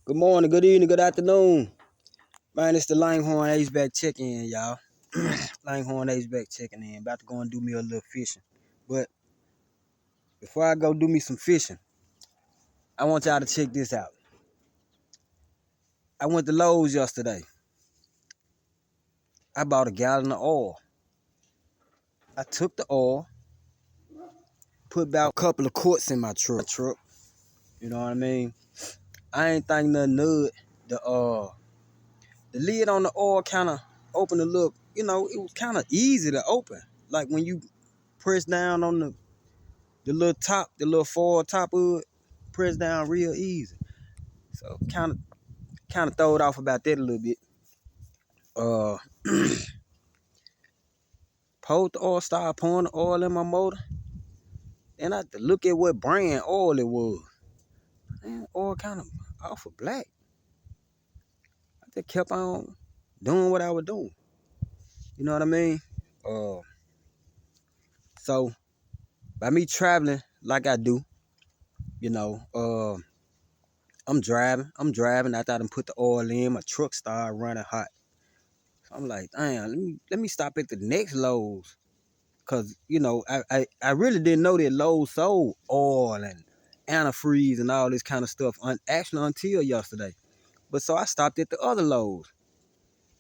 Good morning, good evening, good afternoon. Man, it's the Langhorn HVAC check-in, y'all. Langhorn HVAC checking in. About to go and do me a little fishing. But before I go do me some fishing, I want y'all to check this out. I went to Lowe's yesterday. I bought a gallon of oil. I took the oil, put about a couple of quarts in my truck. You know what I mean? I ain't think nothing of it. The lid on the oil kind of opened a little, it was kind of easy to open. Like when you press down on the little top, the little foil top of it, press down real easy. So kind of throw it off about that a little bit. Poured the oil, started pouring the oil in my motor. Then I had to look at what brand oil it was. Man, oil kind of off of black. I just kept on doing what I was doing. You know what I mean? So by me traveling like I do, I'm driving after I done put the oil in, my truck started running hot. So I'm like, damn, let me stop at the next Lowe's. Cause I really didn't know that Lowe's sold oil and antifreeze and all this kind of stuff actually until yesterday. But so I stopped at the other Lowe's,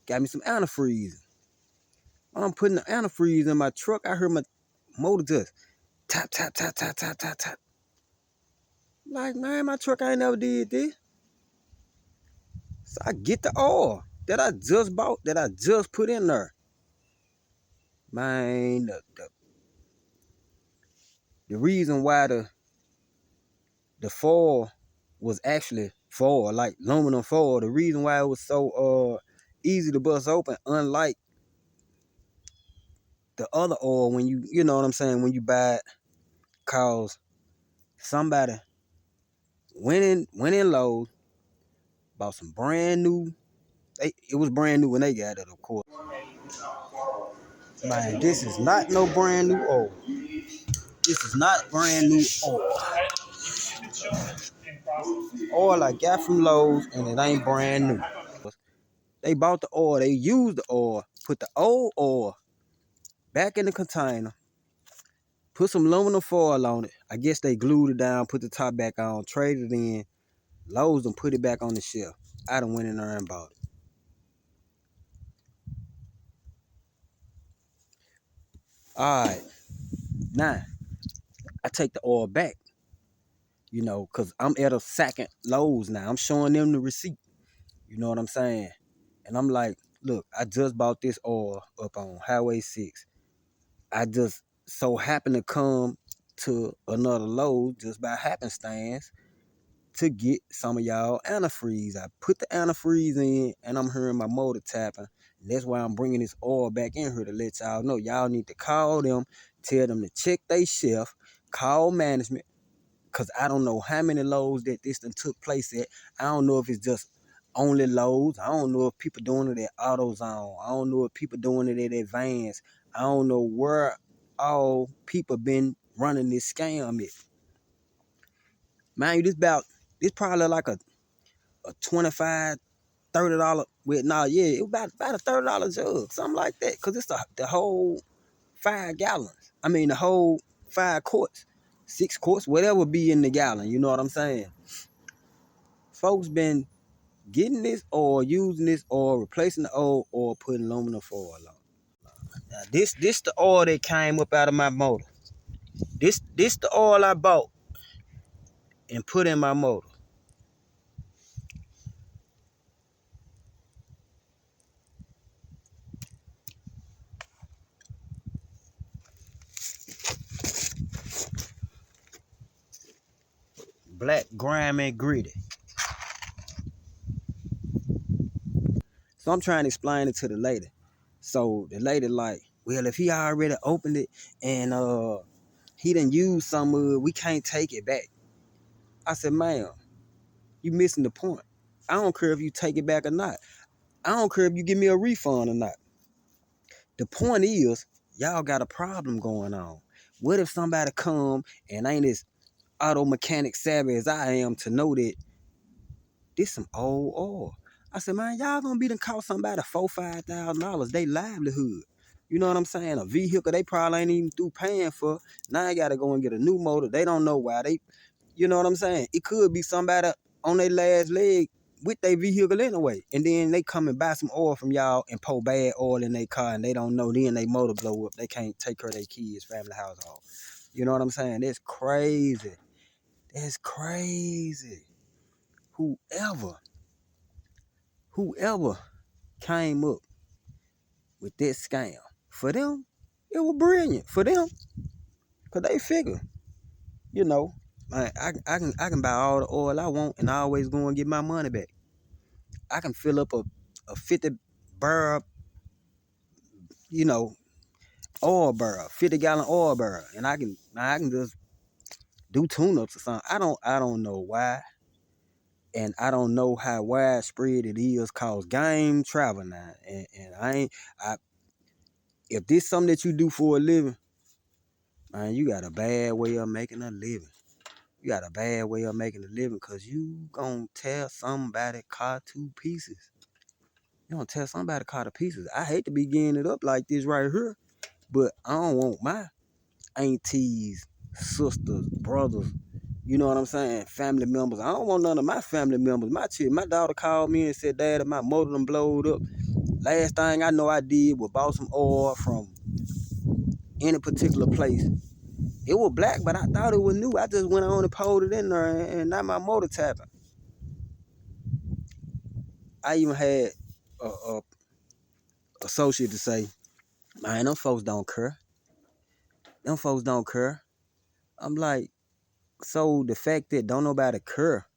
got me some antifreeze. When I'm putting the antifreeze in my truck, I heard my motor just tap tap tap tap tap tap tap. Like, man, my truck ain't never did this. So I get the oil that I just bought, that I just put in there. Man, the reason why the foil was actually foil, like aluminum foil. The reason why it was so easy to bust open, unlike the other oil when you know what I'm saying, when you buy it, cause somebody went in Lowe's, bought some brand new. It was brand new when they got it, of course. Man, this is not no brand new oil. This is not brand new oil. Oil I got from Lowe's, and it ain't brand new. They bought the oil, they used the oil, put the old oil back in the container, put some aluminum foil on it. I guess they glued it down, put the top back on, traded it in. Lowe's and put it back on the shelf. I done went in there and bought it. All right, now I take the oil back, because I'm at a second Lowe's now. I'm showing them the receipt. You know what I'm saying? And I'm like, look, I just bought this oil up on Highway 6. I just so happened to come to another Lowe's just by happenstance to get some of y'all antifreeze. I put the antifreeze in, and I'm hearing my motor tapping. And that's why I'm bringing this oil back in here to let y'all know. Y'all need to call them, tell them to check their shelf, call management, because I don't know how many Lowe's that this done took place at. I don't know if it's just only Lowe's. I don't know if people doing it at AutoZone. I don't know if people doing it at Advance. I don't know where all people been running this scam at. Man, this probably like a $25, $30 with it was about a $30 jug, something like that. Cause it's the whole 5 gallons. I mean the whole 5 quarts, 6 quarts, whatever be in the gallon, you know what I'm saying? Folks been getting this oil, using this oil, replacing the old oil, putting aluminum foil on. Now this the oil that came up out of my motor. This the oil I bought and put in my motor. Black, grimy, and gritty. So I'm trying to explain it to the lady. So the lady like, well, if he already opened it and he didn't use some of it, we can't take it back. I said, ma'am, you missing the point. I don't care if you take it back or not. I don't care if you give me a refund or not. The point is, y'all got a problem going on. What if somebody come and ain't as auto mechanic savvy as I am to know that This some old oil. I said, man, y'all gonna be done cost somebody $4,000-$5,000, they livelihood. You know what I'm saying? A vehicle they probably ain't even through paying for. Now I gotta go and get a new motor. They don't know why. You know what I'm saying? It could be somebody on their last leg with their vehicle anyway. And then they come and buy some oil from y'all and pour bad oil in their car and they don't know. Then they motor blow up. They can't take care of their kids, family, household. You know what I'm saying? That's crazy. That's crazy. Whoever came up with this scam, for them, it was brilliant. For them, because they figure, you know, I can buy all the oil I want and I always go and get my money back. I can fill up a 50 barrel, you know, oil barrel, 50-gallon oil barrel, and I can just do tune-ups or something. I don't know why, and I don't know how widespread it is cause game travel now. And I if this something that you do for a living, man, you got a bad way of making a living. You got a bad way of making a living because you gonna tear somebody car to pieces. You gonna tear somebody car to pieces. I hate to be getting it up like this right here, but I don't want my aunties, sisters, brothers, you know what I'm saying, family members. I don't want none of my family members. My daughter called me and said, Daddy, my motor done blowed up. Last thing I know I did was bought some oil from any particular place. It was black, but I thought it was new. I just went on and pulled it in there, and now my motor tapping. I even had a associate to say, man, them folks don't care. Them folks don't care. I'm like, so the fact that don't nobody care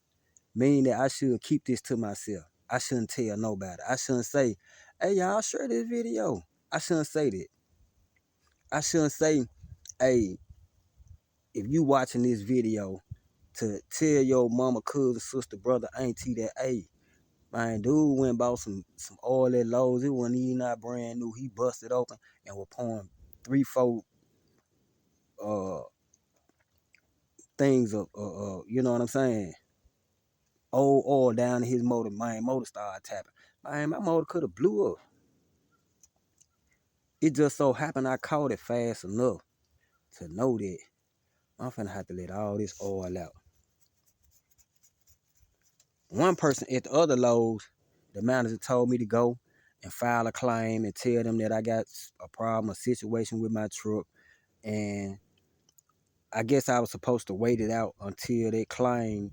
mean that I should keep this to myself. I shouldn't tell nobody. I shouldn't say, hey, y'all, share this video. I shouldn't say that. I shouldn't say, hey, if you watching this video, to tell your mama, cousin, sister, brother, auntie that, hey, man, dude went and bought some oil at Lowe's. It wasn't even not brand new. He busted open and was pouring 3-4 uh things of you know what I'm saying, old oil down in his motor. My motor started tapping. Man, my motor could have blew up. It just so happened I caught it fast enough to know that I'm finna have to let all this oil out. One person at the other Lowe's, the manager told me to go and file a claim and tell them that I got a problem, a situation with my truck. And I guess I was supposed to wait it out until that claim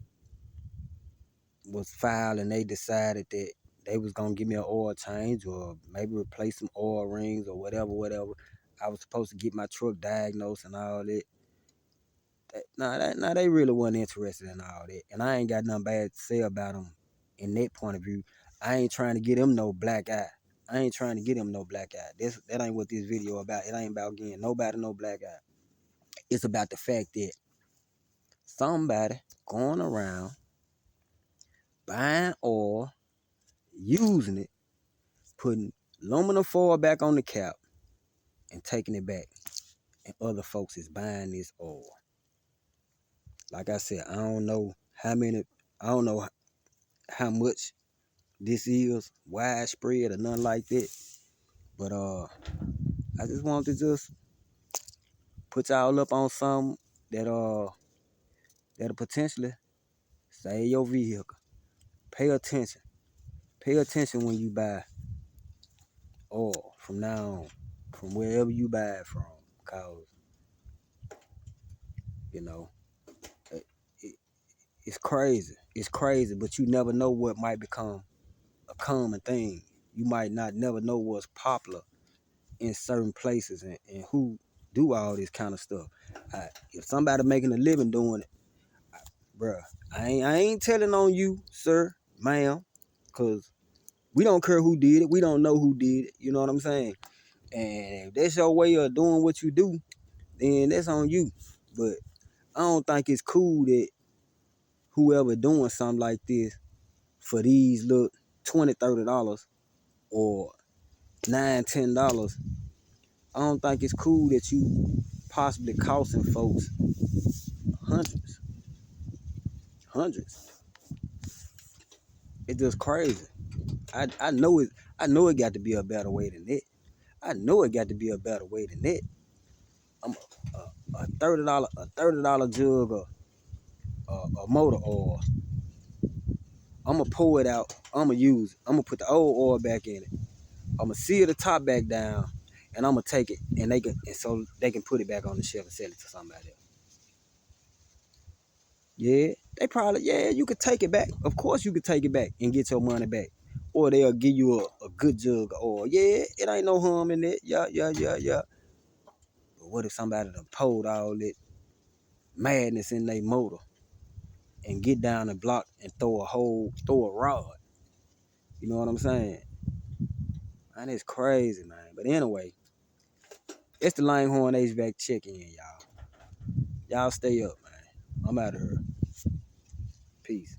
was filed and they decided that they was going to give me an oil change or maybe replace some oil rings or whatever. I was supposed to get my truck diagnosed and all that. Nah, they really wasn't interested in all that. And I ain't got nothing bad to say about them in that point of view. I ain't trying to get them no black eye. That ain't what this video about. It ain't about getting nobody no black eye. It's about the fact that somebody going around buying oil, using it, putting aluminum foil back on the cap, and taking it back. And other folks is buying this oil. Like I said, I don't know how much this is widespread or nothing like that. But I just wanted to just put y'all up on something that'll potentially save your vehicle. Pay attention. Pay attention when you buy oil from now on, from wherever you buy it from. Cause, you know, it, it's crazy. It's crazy, but you never know what might become a common thing. You might not never know what's popular in certain places and who do all this kind of stuff. If somebody making a living doing it, bruh, I ain't telling on you, sir, ma'am, cause we don't care who did it. We don't know who did it. You know what I'm saying? And if that's your way of doing what you do, then that's on you. But I don't think it's cool that whoever doing something like this for these little $20, $30 or $9, $10, I don't think it's cool that you possibly costing folks hundreds. It's just crazy. I know it. I know it got to be a better way than that. I know it got to be a better way than that. I'm a $30 jug of motor oil. I'm gonna pour it out. I'm gonna use it. I'm gonna put the old oil back in it. I'm gonna seal the top back down, and I'm gonna take it, and so they can put it back on the shelf and sell it to somebody else. Yeah, they probably, yeah, you could take it back. Of course, you could take it back and get your money back, or they'll give you a good jug of oil. Yeah, it ain't no harm in it. Yeah, yeah, yeah, yeah. But what if somebody done pulled all that madness in their motor and get down the block and throw a rod? You know what I'm saying? Man, it's crazy, man. But anyway, it's the Langhorn HVAC check-in, y'all. Y'all stay up, man. I'm out of here. Peace.